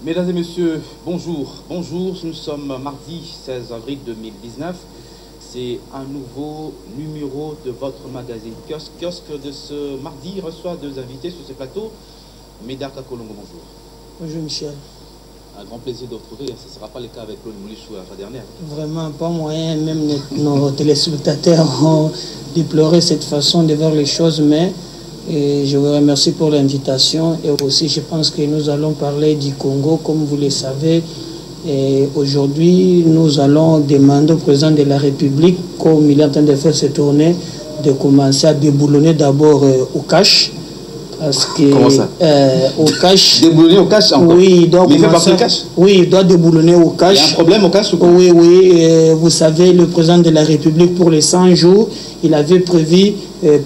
Mesdames et messieurs, bonjour. Bonjour, nous sommes mardi 16 avril 2019. C'est un nouveau numéro de votre magazine Kiosque. Kiosque de ce mardi reçoit deux invités sur ce plateau. Médard Kakolongo, bonjour. Bonjour Michel. Un grand plaisir de vous retrouver. Ce ne sera pas le cas avec Claude Moulichou la fois dernière. Vraiment pas moyen, même nos téléspectateurs ont déploré cette façon de voir les choses, mais je vous remercie pour l'invitation. Et aussi, je pense que nous allons parler du Congo, comme vous le savez. Et aujourd'hui, nous allons demander au président de la République, comme il est en train de faire cette tournée, de commencer à déboulonner d'abord au cash. Parce que, comment ça au cash. Déboulonner au cash encore? Oui, il doit commencer au cash. Oui, il doit déboulonner au cash. Il y a un problème au cash ou quoi? Oui, oui. Vous savez, le président de la République, pour les 100 jours, il avait prévu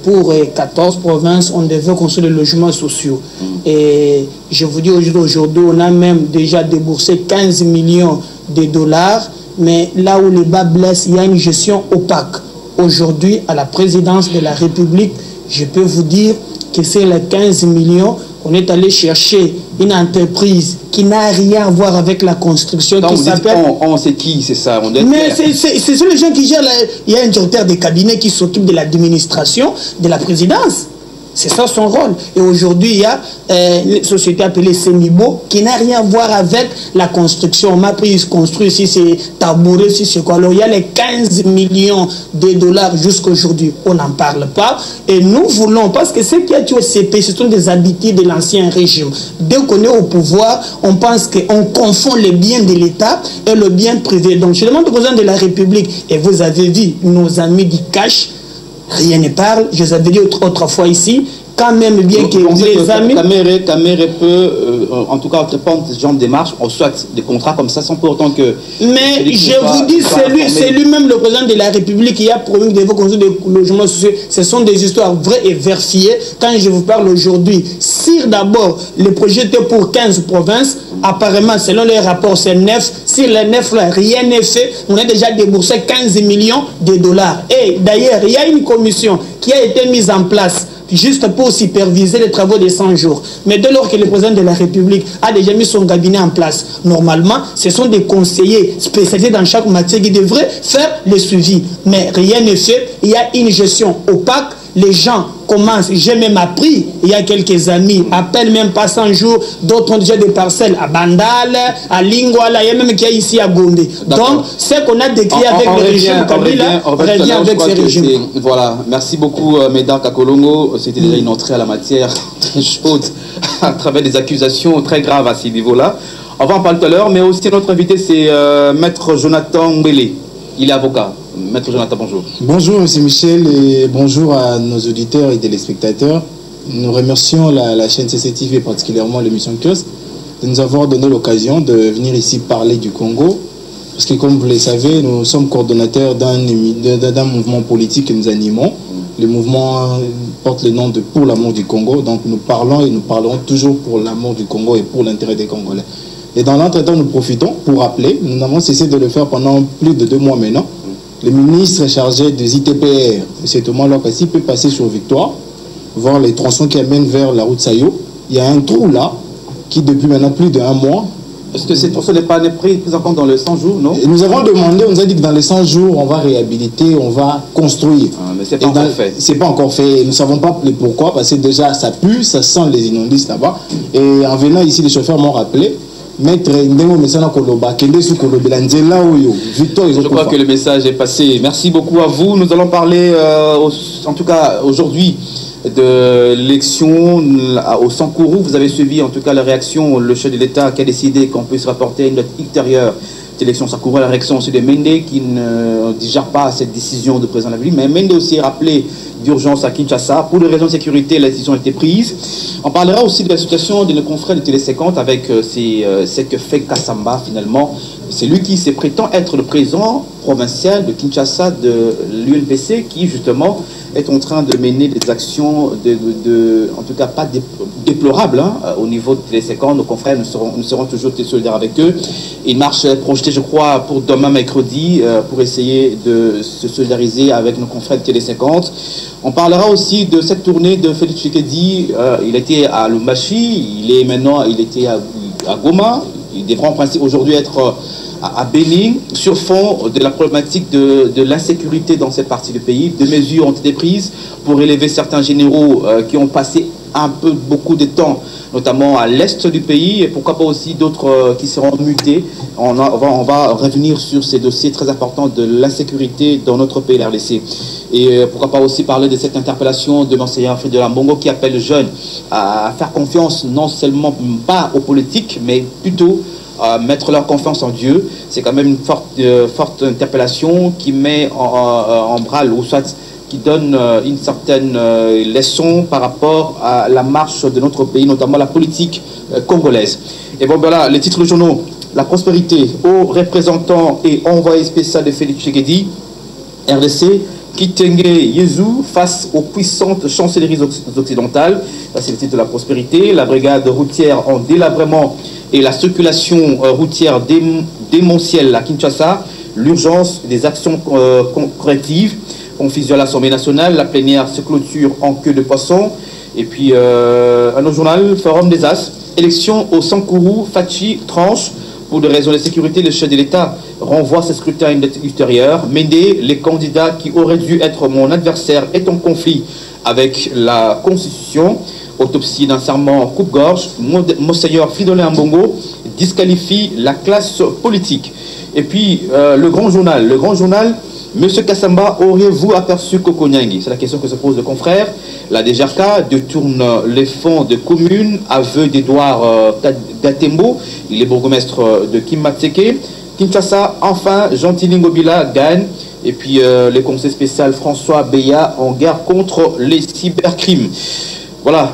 pour 14 provinces, on devait construire des logements sociaux. Et je vous dis aujourd'hui, on a même déjà déboursé 15 millions de dollars. Mais là où les bas blessent, il y a une gestion opaque. Aujourd'hui, à la présidence de la République, je peux vous dire que c'est les 15 millions, on est allé chercher une entreprise qui n'a rien à voir avec la construction. Non, qui s'appelle... On sait qui, c'est ça. Mais ce sont les gens qui gèrent. Il y a un directeur de cabinet qui s'occupe de l'administration de la présidence. C'est ça son rôle. Et aujourd'hui, il y a une société appelée Semibo qui n'a rien à voir avec la construction. On m'a pris construire si c'est tabouret, si c'est quoi. Alors, il y a les 15 millions de dollars jusqu'à aujourd'hui. On n'en parle pas. Et nous voulons, parce que ce qui a tué au CP, ce sont des habitudes de l'ancien régime. Dès qu'on est au pouvoir, on pense qu'on confond les biens de l'État et le bien privé. Donc, je demande au président de la République, et vous avez vu nos amis du cash, rien ne parle. Je vous avais dit autrefois ici, quand même bien que les amis... Caméré peut, en tout cas, entreprendre ce genre de démarche, on souhaite des contrats comme ça, sans pour autant que... Mais je vous dis, c'est lui-même le président de la République qui a promis de construire des logements sociaux. Ce sont des histoires vraies et vérifiées. Quand je vous parle aujourd'hui, si d'abord le projet était pour 15 provinces, apparemment, selon les rapports, c'est 9. Si les 9 là, rien n'est fait, on a déjà déboursé 15 millions de dollars. Et d'ailleurs, il y a une commission qui a été mise en place juste pour superviser les travaux des 100 jours. Mais dès lors que le président de la République a déjà mis son cabinet en place, normalement, ce sont des conseillers spécialisés dans chaque matière qui devraient faire le suivi. Mais rien n'est fait. Il y a une gestion opaque. Les gens commencent, j'ai même appris, il y a quelques amis, à peine même pas 100 jours, d'autres ont déjà des parcelles à Bandal, à Lingwala, il y a même qui est ici à Gombe. Donc, ce qu'on a décrit avec le régime Kabila, revient avec ce régime. Voilà, merci beaucoup Médard Kakolongo, c'était déjà une entrée à la matière très chaude, à travers des accusations très graves à ce niveau-là. On va en parler tout à l'heure, mais aussi notre invité c'est Maître Jonathan Mbele, il est avocat. Maître Jonathan, bonjour. Bonjour, M. Michel, et bonjour à nos auditeurs et téléspectateurs. Nous remercions la chaîne CCTV et particulièrement l'émission Kiosque de nous avoir donné l'occasion de venir ici parler du Congo. Parce que, comme vous le savez, nous sommes coordonnateurs d'un mouvement politique que nous animons. Le mouvement porte le nom de Pour l'amour du Congo. Donc, nous parlons et nous parlerons toujours pour l'amour du Congo et pour l'intérêt des Congolais. Et dans l'entretemps, nous profitons pour rappeler, nous avons cessé de le faire pendant plus de 2 mois maintenant. Le ministre chargé des ITPR, M. Thomas Lokassi, peut passer sur Victoire, voir les tronçons qui amènent vers la route Sayo. Il y a un trou là, qui depuis maintenant plus d'1 mois... Est-ce que ces tronçons n'est pas pris en compte dans les 100 jours, non? Et nous avons demandé, on nous a dit que dans les 100 jours, on va réhabiliter, on va construire. Ah, mais c'est pas encore fait. C'est pas encore fait. Nous ne savons pas pourquoi, parce que déjà, ça pue, ça sent les immondices là-bas. Et en venant ici, les chauffeurs m'ont rappelé, Maître Ndemo Messana Koloba, Kende Sou Kolobe, Lanzela Oyo, Victor. Je crois que le message est passé. Merci beaucoup à vous. Nous allons parler, en tout cas aujourd'hui, de l'élection au Sankourou. Vous avez suivi en tout cas la réaction, le chef de l'État qui a décidé qu'on puisse rapporter une note ultérieure d'élection Sankourou. La réaction aussi de Mende qui ne digère pas cette décision du président de la République. Mais Mende aussi a rappelé d'urgence à Kinshasa. Pour des raisons de sécurité, la décision a été prise. On parlera aussi de la situation de nos confrères de Télé 50 avec ce que fait Kassamba finalement. C'est lui qui se prétend être le président provincial de Kinshasa de l'UNPC qui justement est en train de mener des actions en tout cas pas déplorables au niveau de Télé 50. Nos confrères, nous serons toujours solidaires avec eux. Une marche projetée, je crois, pour demain mercredi pour essayer de se solidariser avec nos confrères de Télé 50. On parlera aussi de cette tournée de Félix Tshisekedi. Il était à Lumbashi, il était à Goma. Ils devront en principe aujourd'hui être à Bénin sur fond de la problématique de l'insécurité dans cette partie du pays. Des mesures ont été prises pour élever certains généraux qui ont passé beaucoup de temps, notamment à l'est du pays, et pourquoi pas aussi d'autres qui seront mutés. On va revenir sur ces dossiers très importants de l'insécurité dans notre pays, la RDC. Et pourquoi pas aussi parler de cette interpellation de Monseigneur Fridolin Ambongo qui appelle les jeunes à faire confiance non seulement pas aux politiques, mais plutôt à mettre leur confiance en Dieu. C'est quand même une forte interpellation qui met en branle, ou soit qui donne une certaine leçon par rapport à la marche de notre pays, notamment la politique congolaise. Et bon, ben là, les titres journaux, la prospérité aux représentants et envoyé spécial de Félix Tshisekedi, RDC, Kitenge Yezu face aux puissantes chancelleries occidentales. Ça, c'est le titre de la prospérité. La brigade routière en délabrement et la circulation routière démentielle à Kinshasa. L'urgence des actions correctives. Confusion à l'Assemblée nationale. La plénière se clôture en queue de poisson. Et puis, un autre journal, Forum des As. Élection au Sankourou, Fachi, tranche. Pour des raisons de sécurité, le chef de l'État renvoie ce scrutin ultérieur. Médé, les candidats qui auraient dû être mon adversaire, est en conflit avec la Constitution. Autopsie d'un serment coupe-gorge. Monseigneur Fridolin Ambongo disqualifie la classe politique. Et puis, le grand journal, Monsieur Kassamba, auriez-vous aperçu Koko Nyangi? C'est la question que se pose le confrère. La DGRK détourne les fonds de communes, aveu d'Edouard Gatembo, il est bourgmestre de Kimatseke. Kinshasa, enfin, Gentilly Ngobila gagne. Et puis, le conseil spécial François Beya en guerre contre les cybercrimes. Voilà,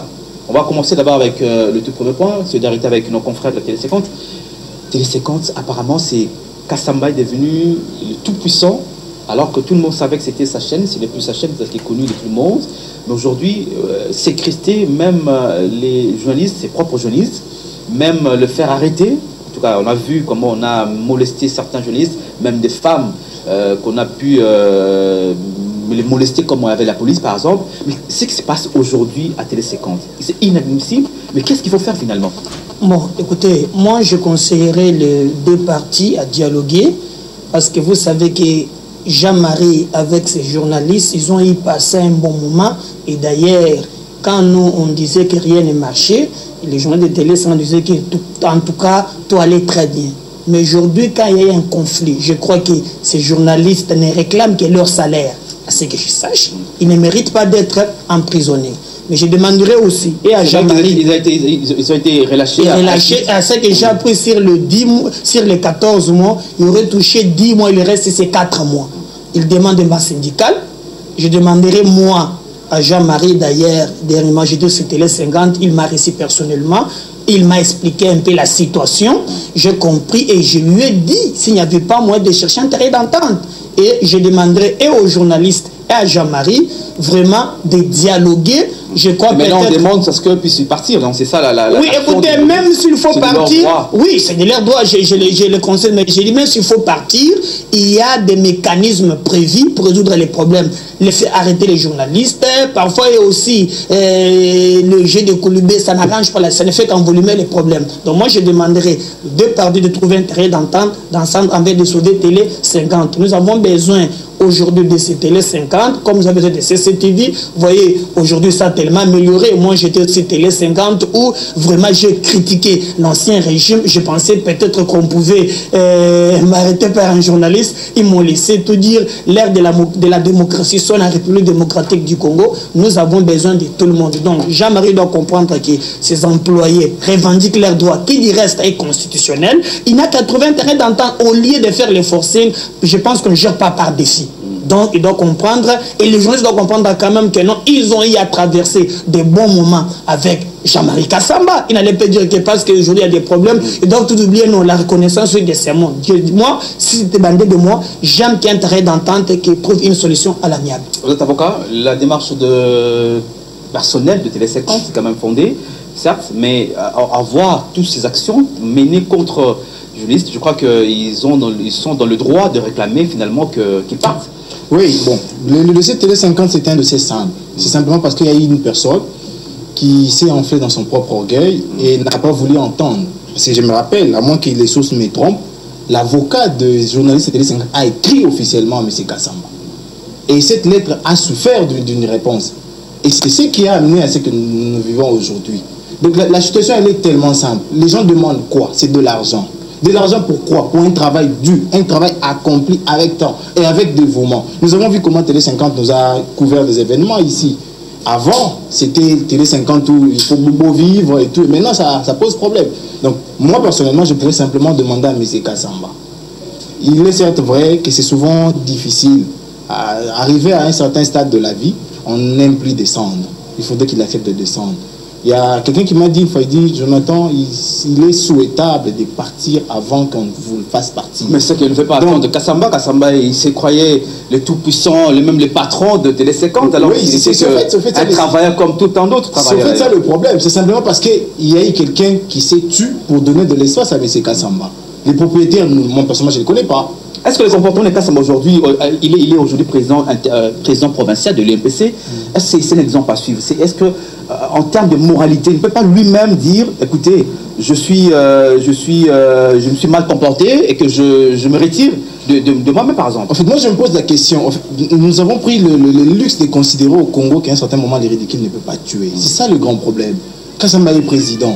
on va commencer d'abord avec le tout premier point, solidarité avec nos confrères de la Télé 50. Télé 50, apparemment, c'est Kassamba est devenu le tout-puissant, alors que tout le monde savait que c'était sa chaîne, c'est plus sa chaîne qui est connue de tout le monde. Mais aujourd'hui, c'est cristé, même les journalistes, ses propres journalistes, même le faire arrêter. En tout cas, on a vu comment on a molesté certains journalistes, même des femmes qu'on a pu les molester comme on avait la police, par exemple. Mais ce qui se passe aujourd'hui à Télé 50, c'est inadmissible. Mais qu'est-ce qu'il faut faire finalement? Bon, écoutez, moi je conseillerais les deux parties à dialoguer, parce que vous savez que Jean-Marie, avec ses journalistes, ils ont y passé un bon moment. Et d'ailleurs, quand nous, on disait que rien ne marchait, les journalistes de Télé 50 disaient que, en tout cas, tout allait très bien. Mais aujourd'hui, quand il y a un conflit, je crois que ces journalistes ne réclament que leur salaire. À ce que je sache, ils ne méritent pas d'être emprisonnés. Mais je demanderai aussi, et à Jean-Marie... Ils ont été relâchés. À ce que j'ai appris sur les 14 mois, il aurait touché 10 mois, il reste c'est 4 mois. Il demande un bas syndical. Je demanderai moi à Jean-Marie, d'ailleurs, dernièrement j'étais sur Télé 50, il m'a reçu personnellement, il m'a expliqué un peu la situation, j'ai compris et je lui ai dit s'il n'y avait pas moyen de chercher un terrain d'entente. Et je demanderai et aux journalistes et à Jean-Marie vraiment de dialoguer. Je crois mais là, on demande à ce qu'eux puissent partir. Donc c'est ça la oui, écoutez, même s'il faut partir, oui, c'est de leur droit, je le conseille, mais je dis même s'il faut partir, il y a des mécanismes prévus pour résoudre les problèmes. Arrêter les journalistes, parfois il y a aussi le jeu de Kouloubé, ça n'arrange pas, ça ne fait qu'envolumer les problèmes. Donc moi je demanderai deux parties de trouver un terrain d'entente d'ensemble envers de sauver Télé 50. Nous avons besoin aujourd'hui de ces Télé 50, comme vous avez besoin de CCTV, vous voyez, aujourd'hui ça a tellement amélioré. Moi j'étais sur Télé 50 où vraiment j'ai critiqué l'ancien régime. Je pensais peut-être qu'on pouvait m'arrêter par un journaliste. Ils m'ont laissé tout dire. L'ère de la démocratie sur la République démocratique du Congo, nous avons besoin de tout le monde. Donc Jean-Marie doit comprendre que ses employés revendiquent leurs droits, qui dit reste est constitutionnel. Il n'a qu'à trouver un terrain d'entente au lieu de faire les forcing. Je pense qu'on ne gère pas par défi. Donc, il doit comprendre, et les journalistes doivent comprendre quand même que non, ils ont eu à traverser des bons moments avec Jean-Marie Kassamba. Il n'allait pas dire que parce qu'aujourd'hui il y a des problèmes, ils doivent tout oublier, non, la reconnaissance de ces mondes. Moi, si c'était bandé de moi, j'aime qu'il y ait un terrain d'entente qui trouve une solution à l'amiable. Vous êtes avocat, la démarche personnelle de Télé 50, c'est quand même fondée, certes, mais à voir toutes ces actions menées contre les journalistes, je crois qu'ils sont dans le droit de réclamer finalement qu'ils partent. Oui, bon, le dossier Télé 50, c'est un dossier simple. C'est simplement parce qu'il y a eu une personne qui s'est enflée dans son propre orgueil et n'a pas voulu entendre Parce que je me rappelle, à moins que les sources me trompent, l'avocat de journaliste Télé 50 a écrit officiellement à M. Kassamba. Et cette lettre a souffert d'une réponse. Et c'est ce qui a amené à ce que nous vivons aujourd'hui. Donc la situation, elle est tellement simple. Les gens demandent quoi? C'est de l'argent. De l'argent pourquoi? Pour un travail dur, un travail accompli avec temps et avec dévouement. Nous avons vu comment Télé 50 nous a couvert des événements ici. Avant, c'était Télé 50 où il faut beau vivre et tout. Maintenant, ça pose problème. Donc, moi, personnellement, je pourrais simplement demander à M. Kassamba. Il est certes vrai que c'est souvent difficile. Arriver à un certain stade de la vie, on n'aime plus descendre. Il faudrait qu'il accepte de descendre. Il y a quelqu'un qui m'a dit, Jonathan, il est souhaitable de partir avant qu'on vous le fasse partir. Mais c'est qu'il ne fait pas attendre de Kassamba. Kassamba, il se croyait le tout-puissant, même les patrons de Télé 50, alors qu'il était un travailleur comme tout tant d'autres travailleurs. C'est ça le problème. C'est simplement parce qu'il y a eu quelqu'un qui s'est tué pour donner de l'espace à M. Kassamba. Les propriétaires, moi personnellement, je ne les connais pas. Est-ce que le comportement de Kassamba aujourd'hui, il est aujourd'hui président provincial de l'UMPC, est-ce que c'est un exemple à suivre? Est-ce que, en termes de moralité, il ne peut pas lui-même dire, écoutez, je me suis mal comporté et que je me retire de moi-même, par exemple? En fait, moi, je me pose la question. En fait, nous avons pris le luxe de considérer au Congo qu'à un certain moment, les ridicules ne peuvent pas tuer. C'est ça le grand problème. Kassamba est président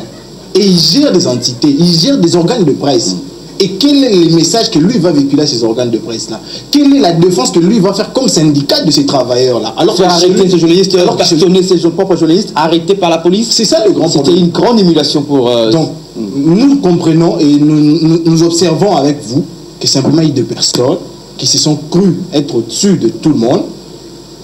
et il gère des entités, il gère des organes de presse. Et quel est le message que lui va véhiculer à ces organes de presse-là? Quelle est la défense que lui va faire comme syndicat de ces travailleurs-là? Alors qu'il a arrêté ces journalistes, alors questionner ses propres journalistes, arrêtés par la police. C'est ça le grand problème. C'était une grande émulation pour... Donc, nous comprenons et nous observons avec vous que simplement il y a des personnes qui se sont crues être au-dessus de tout le monde,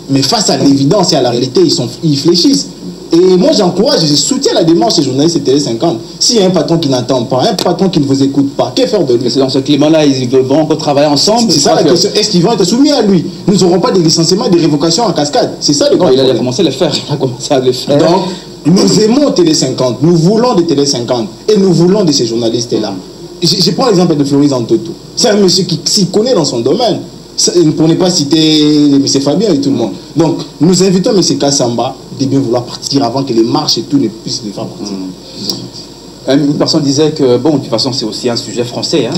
mais face à l'évidence et à la réalité, ils fléchissent. Et moi, j'encourage et je soutiens la démarche des journalistes de Télé 50. S'il y a un patron qui n'entend pas, un patron qui ne vous écoute pas, que faire de lui? C'est dans ce climat-là, ils vont encore travailler ensemble. C'est ça la question. Est-ce qu'ils vont être soumis à lui? Nous n'aurons pas de licenciements et de révocations en cascade. C'est ça le grand problème. Il a commencé à le faire. Il a commencé à le faire. Donc, nous aimons Télé 50. Nous voulons de Télé 50. Et nous voulons de ces journalistes-là. Je prends l'exemple de Floris Antotou. C'est un monsieur qui s'y connaît dans son domaine. Pour ne pas citer M. Fabien et tout le monde. Donc, nous invitons M. Kassamba de bien vouloir partir avant que les marches et tout ne puissent le faire partir. Une personne disait que, bon, de toute façon, c'est aussi un sujet français. Hein.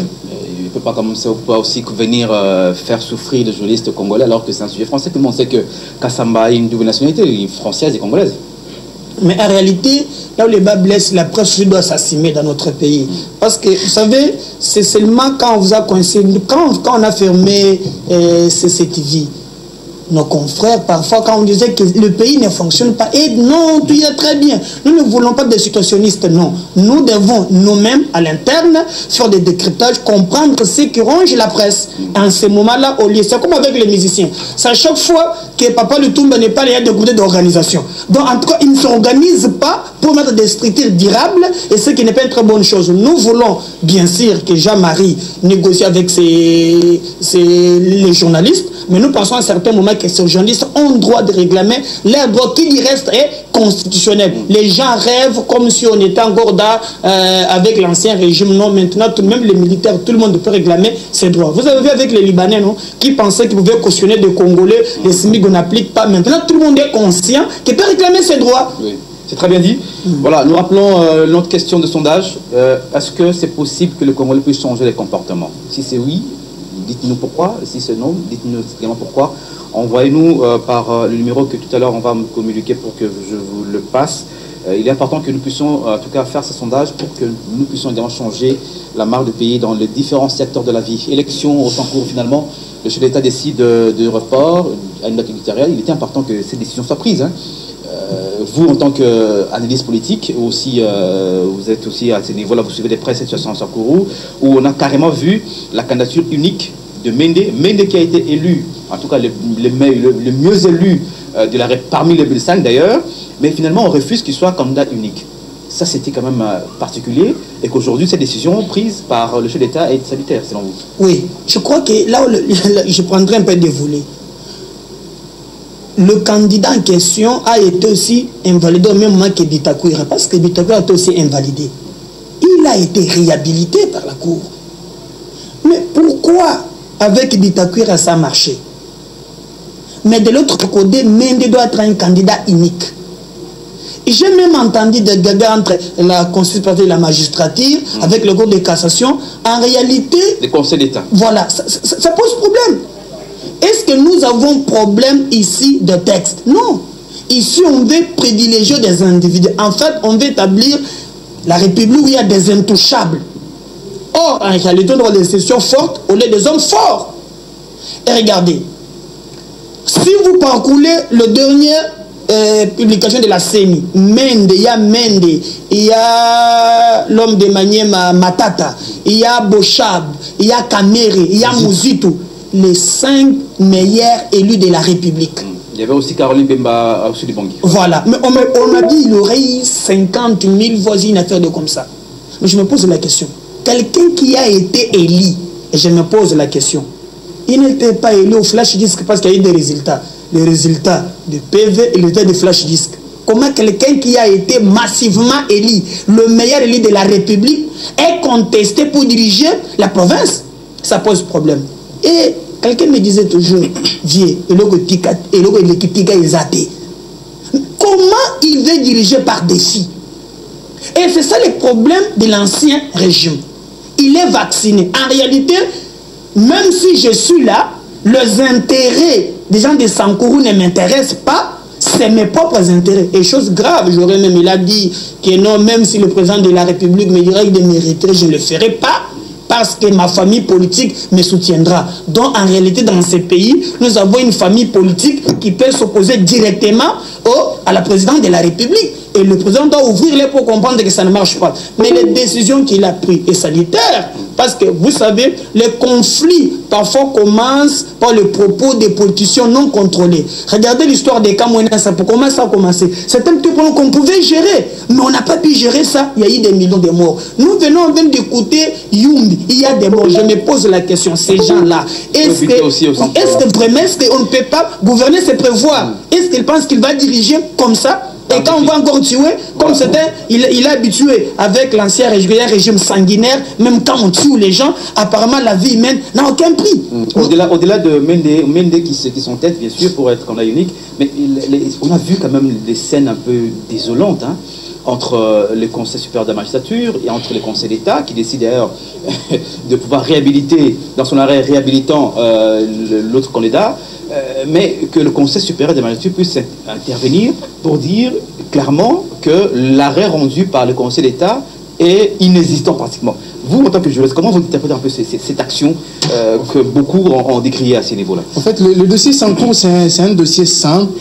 Il ne peut pas commencer pas aussi venir faire souffrir les journalistes congolais alors que c'est un sujet français. Tout le monde sait que Kassamba a une double nationalité, française et congolaise. Mais en réalité, là où les bas blessent, la presse doit s'assumer dans notre pays. Parce que, vous savez, c'est seulement quand on vous a coincé, quand on a fermé CCTV, nos confrères, parfois, quand on disait que le pays ne fonctionne pas, et non, tout est très bien. Nous ne voulons pas des situationnistes, non. Nous devons nous-mêmes, à l'interne, faire des décryptages, comprendre ce qui ronge la presse. En ce moment-là, au lieu, c'est comme avec les musiciens. C'est à chaque fois que Papa Lutumba n'est pas là, il y a des groupes d'organisation. Donc, en tout cas, ils ne s'organisent pas pour mettre des structures durables, et ce qui n'est pas une très bonne chose. Nous voulons, bien sûr, que Jean-Marie négocie avec les journalistes, mais nous pensons à un certain moment que ces journalistes ont le droit de réclamer leur droit qui du reste est constitutionnel. Les gens rêvent comme si on était encore avec l'ancien régime. Non, maintenant, tout de même les militaires, tout le monde peut réclamer ses droits. Vous avez vu avec les Libanais, non, qui pensaient qu'ils pouvaient cautionner des Congolais, les SMIC, on n'applique pas. Maintenant, tout le monde est conscient qu'il peut réclamer ses droits. Oui. C'est très bien dit. Voilà, nous rappelons notre question de sondage. Est-ce que c'est possible que le Congolais puisse changer les comportements? Si c'est oui, dites-nous pourquoi. Si c'est non, dites-nous également pourquoi. Envoyez-nous par le numéro que tout à l'heure on va me communiquer pour que je vous le passe. Il est important que nous puissions en tout cas faire ce sondage pour que nous puissions également changer la marque de pays dans les différents secteurs de la vie. Élection au temps court finalement, le chef d'État décide de report à une date ultérieure. Il était important que cette décision soit prise. Hein. Vous, en tant qu'analyste politique, aussi, vous êtes aussi à ce niveau-là, vous suivez de près cette situation en Sankourou, où on a carrément vu la candidature unique de Mende qui a été élu, en tout cas le mieux élu parmi les 5 d'ailleurs, mais finalement on refuse qu'il soit candidat unique. Ça c'était quand même particulier, et qu'aujourd'hui cette décision prise par le chef d'État est salutaire selon vous. Oui, je crois que là, je prendrai un peu de volet. Le candidat en question a été aussi invalidé au même moment que Bitakwira, parce que Bitakwira a été aussi invalidé. Il a été réhabilité par la Cour. Mais pourquoi avec Bitakwira ça a marché? Mais de l'autre côté, Mende doit être un candidat unique. J'ai même entendu des gagas entre la constitution et la magistrature, avec le cours de cassation. En réalité... Les conseils d'État. Voilà, ça pose problème. Est-ce que nous avons problème ici de texte? Non. Ici, on veut privilégier des individus. En fait, on veut établir la République où il y a des intouchables. Or, en réalité, on doit des institutions fortes au lieu des hommes forts. Et regardez, si vous parcourez le dernier publication de la CENI, Mende, il y a l'homme de Maniema Matata, il y a Bochab, il y a Kamere, il y a Mouzito, les 5 meilleurs élus de la République. Il y avait aussi Caroline Bemba au Bangui. Voilà, mais on m'a dit qu'il aurait eu 50 000 voisins, une affaire de comme ça. Mais je me pose la question, quelqu'un qui a été élu, et je me pose la question, il n'était pas élu au flash disque parce qu'il y a eu des résultats. Les résultats de PV et les résultats de flash disque. Comment quelqu'un qui a été massivement élu, le meilleur élu de la République, est contesté pour diriger la province? Ça pose problème. Et quelqu'un me disait toujours, vieux, comment il veut diriger par défi? Et c'est ça le problème de l'ancien régime. Il est vacciné. En réalité, même si je suis là, les intérêts des gens de Sankourou ne m'intéressent pas, c'est mes propres intérêts. Et chose grave, j'aurais même, il a dit que non, même si le président de la République me dirait de mériter, je ne le ferai pas, parce que ma famille politique me soutiendra. Donc en réalité, dans ces pays, nous avons une famille politique qui peut s'opposer directement à la présidente de la République. Et le président doit ouvrir les pour comprendre que ça ne marche pas. Mais les décisions qu'il a prises sont sanitaires. Parce que vous savez, les conflits parfois commencent par le propos des politiciens non contrôlés. Regardez l'histoire des Kamouena, comment ça a commencé. C'est un petit problème qu'on pouvait gérer, mais on n'a pas pu gérer ça. Il y a eu des millions de morts. Nous venons d'écouter Yumbi, il y a des morts. Je me pose la question, ces gens-là, est-ce qu'on ne peut pas gouverner, c'est prévoir? Est-ce qu'il pense qu'il va diriger comme ça? Et quand on va encore tuer, comme c'était, il est habitué avec l'ancien régime sanguinaire, même quand on tue les gens, apparemment la vie humaine n'a aucun prix. Au-delà de Mende qui sont tête, bien sûr, pour être candidat unique, mais on a vu quand même des scènes un peu désolantes, hein, entre le Conseil supérieur de la magistrature et entre le Conseil d'État, qui décide d'ailleurs de pouvoir réhabiliter, dans son arrêt réhabilitant l'autre candidat, mais que le Conseil supérieur de la magistrature puisse intervenir pour dire clairement que l'arrêt rendu par le Conseil d'État est inexistant pratiquement. Vous, en tant que juriste, comment vous interprétez un peu cette action que beaucoup ont décriée à ce niveau-là? En fait, le dossier Sankourou, c'est un dossier simple,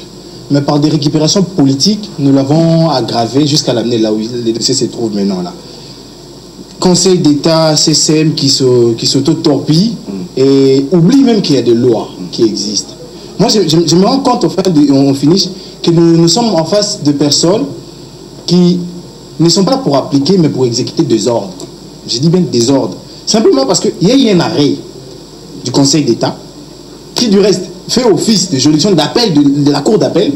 mais par des récupérations politiques, nous l'avons aggravé jusqu'à l'amener là où les dossiers se trouvent maintenant. Là. Conseil d'État, CCM qui s'auto-torpille et oublie même qu'il y a des lois qui existent. Moi, je me rends compte, au fait, on finit, que nous sommes en face de personnes qui ne sont pas là pour appliquer, mais pour exécuter des ordres. Je dis bien des ordres. Simplement parce qu'il y a eu un arrêt du Conseil d'État qui, du reste, fait office de juridiction d'appel de la Cour d'appel,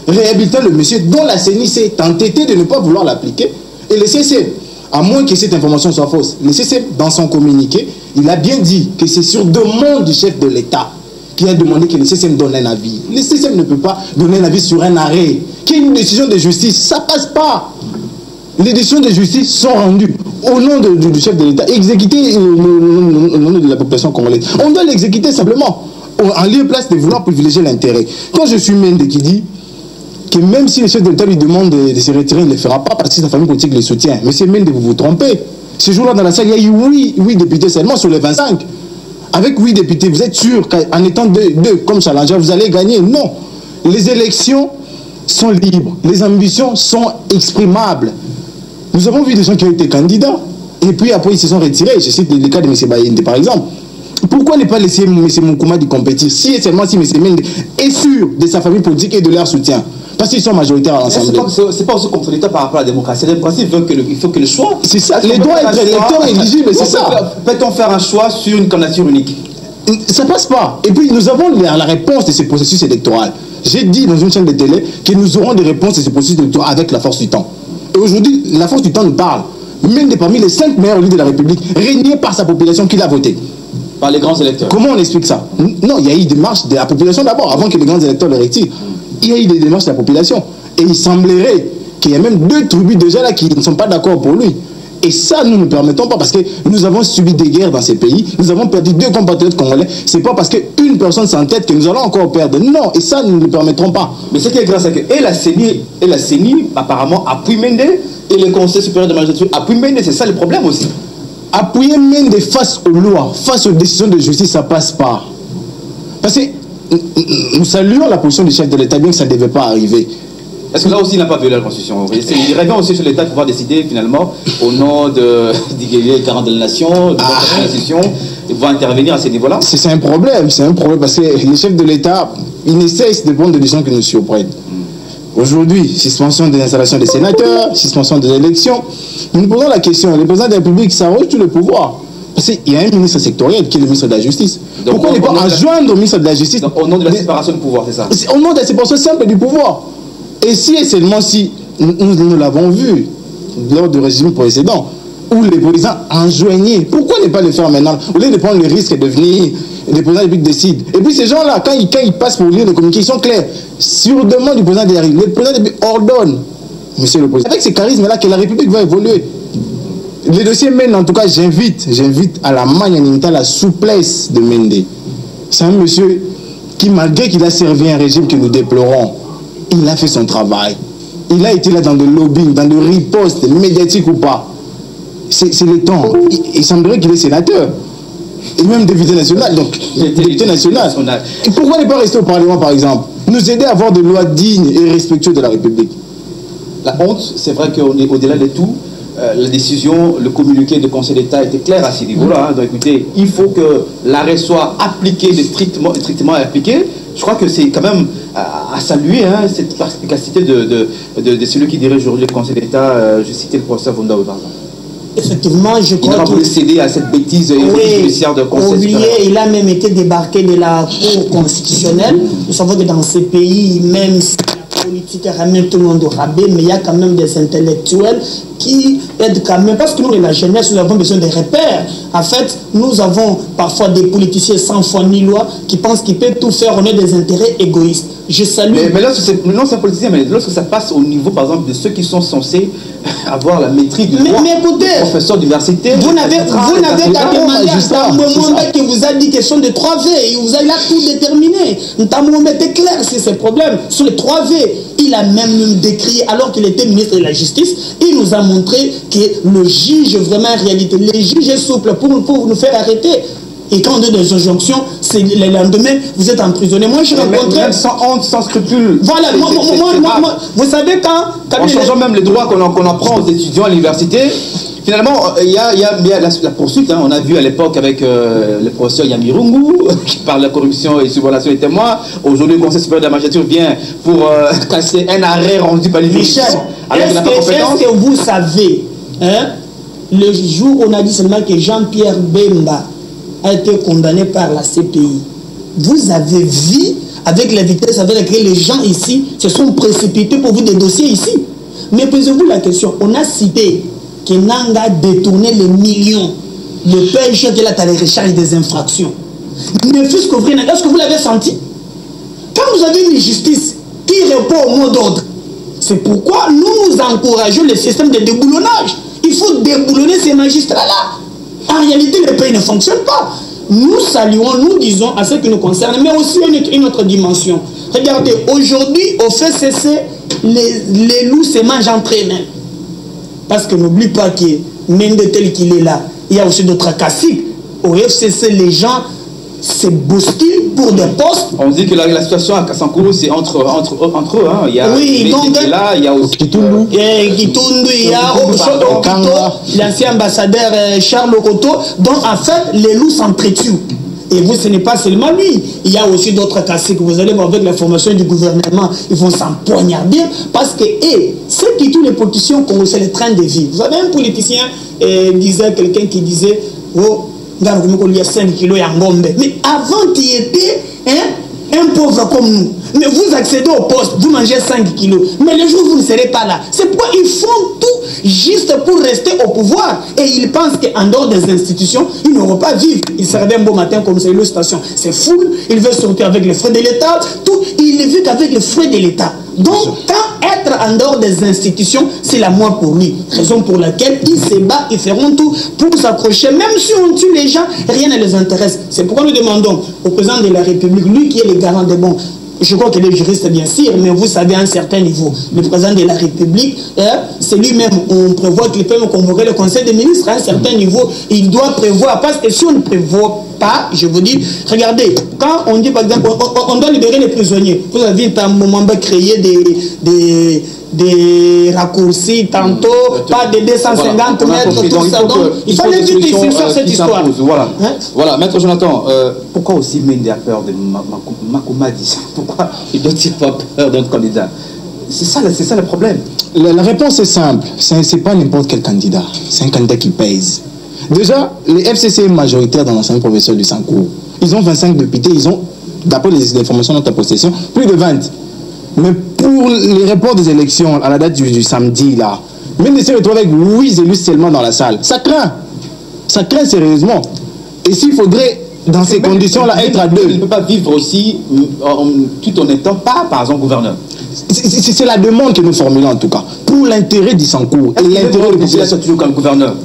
réhabilitant le monsieur dont la CENI s'est entêtée de ne pas vouloir l'appliquer. Et le CCM, à moins que cette information soit fausse, le CCM, dans son communiqué, il a bien dit que c'est sur demande du chef de l'État qui a demandé que le CCM donne un avis. Le CCM ne peut pas donner un avis sur un arrêt, qui est une décision de justice. Ça passe pas. Les décisions de justice sont rendues au nom du chef de l'État, exécutées au nom de la population congolaise. On doit l'exécuter simplement, en lieu et place de vouloir privilégier l'intérêt. Quand je suis Mende qui dit que même si le chef de l'État lui demande de se retirer, il ne le fera pas parce que sa famille politique le soutient. Monsieur Mende, vous vous trompez. Ce jour-là, dans la salle, il y a eu 8 députés seulement sur les 25. Avec 8 députés, vous êtes sûr qu'en étant deux comme challenger, vous allez gagner? Non. Les élections sont libres. Les ambitions sont exprimables. Nous avons vu des gens qui ont été candidats. Et puis après, ils se sont retirés. Je cite le cas de M. Bayende, par exemple. Pourquoi ne pas laisser M. Moukouma compétir si et seulement si M. Mende est sûr de sa famille politique et de leur soutien? Parce qu'ils sont majoritaires à l'Assemblée. C'est pas aussi contradictoire par rapport à la démocratie. La démocratie veut il faut que le choix... C'est ça, les droits être électeurs éligibles, c'est ça. Peut-on faire un choix sur une candidature unique? Ça passe pas. Et puis nous avons la réponse de ce processus électoral. J'ai dit dans une chaîne de télé que nous aurons des réponses de ce processus électoral avec la force du temps. Et aujourd'hui, la force du temps nous parle. Même parmi les 5 meilleurs élus de la République, régnés par sa population qui l'a voté. Par les grands électeurs. Comment on explique ça? Non, il y a eu des marches de la population d'abord, avant que les grands électeurs le retirent. Il y a eu des démarches de la population. Et il semblerait qu'il y a même 2 tribus déjà là qui ne sont pas d'accord pour lui. Et ça, nous ne permettons pas parce que nous avons subi des guerres dans ces pays. Nous avons perdu 2 compatriotes congolais. Ce n'est pas parce qu'une personne s'entête que nous allons encore perdre. Non, et ça, nous ne le permettrons pas. Mais ce qui est grâce à que la CENI apparemment appuie Mende et le Conseil supérieur de magistrature appuie Mende. C'est ça le problème aussi. Appuyer Mende face aux lois, face aux décisions de justice, ça passe pas. Parce que nous saluons la position du chef de l'État, bien que ça ne devait pas arriver. Est-ce que là aussi il n'a pas violé la Constitution? Il revient aussi sur l'État de pouvoir décider finalement au nom des garants de la nation, de la Constitution, de pouvoir intervenir à ce niveau-là. C'est un problème parce que les chefs de l'État, ils ne cessent de prendre des décisions qui nous surprennent. Aujourd'hui, suspension des installations des sénateurs, suspension des élections. Nous nous posons la question, le président de la République s'arroge tout le pouvoir. Parce qu'il y a un ministre sectoriel qui est le ministre de la Justice. Donc, pourquoi ne pas enjoindre au ministre de la Justice? Donc, au nom de la séparation du pouvoir, c'est ça? Au nom de la séparation simple du pouvoir. Et si et seulement si, nous l'avons vu lors du régime précédent, où les présidents enjoignaient, pourquoi ne pas le faire maintenant? Au lieu de prendre le risque de venir, le président de la République décide. Et puis ces gens-là, quand ils passent pour lire les communiqués, ils sont clairs. Sur demande du président de la République, le président de la République ordonne, monsieur le président, avec ces charismes-là, que la République va évoluer. Les dossiers Mende, en tout cas, j'invite à la magnanimité, à la souplesse de Mende. C'est un monsieur qui, malgré qu'il a servi un régime que nous déplorons, il a fait son travail. Il a été là dans le lobbying, dans le riposte, médiatique ou pas. C'est le temps. Il semblerait qu'il est sénateur. Et même député national. Donc, député national. Et pourquoi ne pas rester au Parlement, par exemple? Nous aider à avoir des lois dignes et respectueuses de la République. La honte, c'est vrai qu'on est au-delà de tout. La décision, le communiqué du Conseil d'État était clair à ce niveau-là. Donc écoutez, il faut que l'arrêt soit appliqué, strictement appliqué. Je crois que c'est quand même à saluer cette perspicacité de celui qui dirige aujourd'hui le Conseil d'État. Je citais le professeur Vondawe, par exemple. Effectivement, je crois qu'il n'a pas voulu céder à cette bêtise judiciaire de Conseil. Il a même été débarqué de la Cour constitutionnelle. Nous savons que dans ces pays, même si la politique ramène tout le monde au rabais, mais il y a quand même des intellectuels qui aident quand même, parce que nous, la jeunesse, nous avons besoin de repères. En fait, nous avons parfois des politiciens sans foi ni loi qui pensent qu'ils peuvent tout faire, on a des intérêts égoïstes. Je salue. Mais lorsque c'est un politicien, mais lorsque ça passe au niveau, par exemple, de ceux qui sont censés avoir la maîtrise du droit, mais écoutez, professeur d'université, vous n'avez qu'à demander à Ntamouembe qui vous a dit qu'ils sont de 3V, il a tout déterminé. Ntamouembe était clair sur ces problèmes, sur les 3V. Il a même décrit, alors qu'il était ministre de la Justice, il nous a montré que le juge, vraiment en réalité, les juges est souple pour nous faire arrêter. Et quand on dit des injonctions, c'est le lendemain, vous êtes emprisonné. Moi, je rencontré... Même sans honte, sans scrupule. Voilà, moi, vous savez quand en changeant même les droits qu'on apprend aux étudiants à l'université, finalement, il y a la poursuite. On a vu à l'époque avec le professeur Yamirungu, qui parle de la corruption et subordination des témoins. Aujourd'hui, le Conseil supérieur de la magistrature vient pour casser un arrêt rendu par les Michel, est-ce que vous savez, le jour où on a dit seulement que Jean-Pierre Bemba a été condamné par la CPI, vous avez vu avec la vitesse avec laquelle les gens ici se sont précipités pour vous des dossiers ici. Mais posez-vous la question, on a cité que Nanga détourné les millions de pêche qu'il a à la recherche des infractions. Mais est-ce que vous l'avez senti? Quand vous avez une justice qui répond au mot d'ordre, c'est pourquoi nous encourageons le système de déboulonnage. Il faut déboulonner ces magistrats-là. En réalité, le pays ne fonctionne pas. Nous saluons, nous disons à ce qui nous concerne, mais aussi une autre dimension. Regardez, aujourd'hui, au FCC, les loups se mangent entre eux-mêmes. Parce que n'oublie pas que même tel qu'il est là, il y a aussi d'autres caciques. Au FCC, les gens se bousculent pour des postes. On dit que la situation à Kassankourou, c'est entre eux. Il y a là, il y a aussi Kitundu, il y a l'ancien ambassadeur Charles Okoto. Donc en fait, les loups s'entretuent. Et vous, ce n'est pas seulement lui. Il y a aussi d'autres caciques. Vous allez voir avec la formation du gouvernement, ils vont s'empoignarder parce que ceux qui tuent les politiciens, c'est le train de vie. Vous avez un politicien, quelqu'un qui disait, oh, il y a 5 kilos et un bombe. Mais avant, il était un pauvre comme nous. Mais vous accédez au poste, vous mangez 5 kilos. Mais le jour où vous ne serez pas là, c'est pourquoi ils font tout juste pour rester au pouvoir. Et ils pensent qu'en dehors des institutions, ils n'auront pas à vivre. Ils se réveillent un beau matin comme c'est l'illustration. C'est fou, ils veulent sortir avec les frais de l'État, tout. Ils ne vivent qu'avec les frais de l'État. Donc, quand être en dehors des institutions, c'est la moi pour lui. Raison pour laquelle ils se battent, ils feront tout pour s'accrocher. Même si on tue les gens, rien ne les intéresse. C'est pourquoi nous demandons au président de la République, lui qui est le garant des bons, je crois qu'il est juriste bien sûr, mais vous savez à un certain niveau, le président de la République, c'est lui-même, on prévoit qu'il peut convoquer le conseil des ministres à un certain niveau, il doit prévoir, parce que si on ne prévoit pas, je vous dis, regardez, quand on dit par exemple, on doit libérer les prisonniers, vous avez à un moment créé des raccourcis tantôt, pas de 250 mètres, tout ça, donc il fallait vite ici sur cette histoire. Voilà. Hein? Voilà, Maître Jonathan, pourquoi aussi Mende a peur de Makoumadi? Pourquoi il doit-il pas peur d'un candidat? C'est ça le problème. La réponse est simple, c'est pas n'importe quel candidat, c'est un candidat qui pèse. Déjà, les FCC est majoritaire dans l'ensemble professeur du Sankourou. Ils ont 25 députés, ils ont, d'après les informations de notre possession, plus de 20. Mais pour les reports des élections à la date du samedi, là, même se retrouver avec 8 élus seulement dans la salle, ça craint sérieusement. Et s'il faudrait, dans ces conditions-là, être à 2. Il ne peut pas vivre aussi tout en n'étant pas, par exemple, gouverneur. C'est la demande que nous formulons en tout cas, pour l'intérêt du Sankourou et l'intérêt de la population toujours comme gouverneur.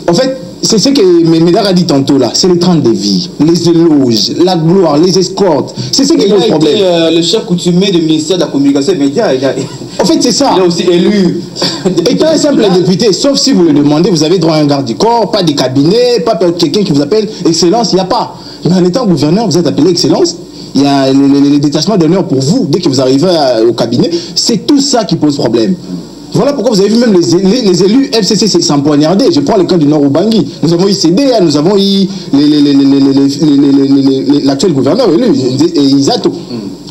En fait, c'est ce que Médard a dit tantôt là, c'est le train de vie, les éloges, la gloire, les escortes, c'est ce qui pose problème. Le chef coutumier du ministère de la Communication et des Médias, en fait c'est ça. Il a aussi élu. Étant un simple député, sauf si vous le demandez, vous avez droit à un garde du corps, pas de cabinet, pas quelqu'un qui vous appelle Excellence, il n'y a pas. Mais en étant gouverneur, vous êtes appelé Excellence. Il y a les détachements d'honneur pour vous dès que vous arrivez au cabinet. C'est tout ça qui pose problème. Voilà pourquoi vous avez vu même les élus FCC s'empoignarder. Je prends le cas du Nord Ubangi. Nous avons eu CDA, nous avons eu l'actuel gouverneur élu, Isato,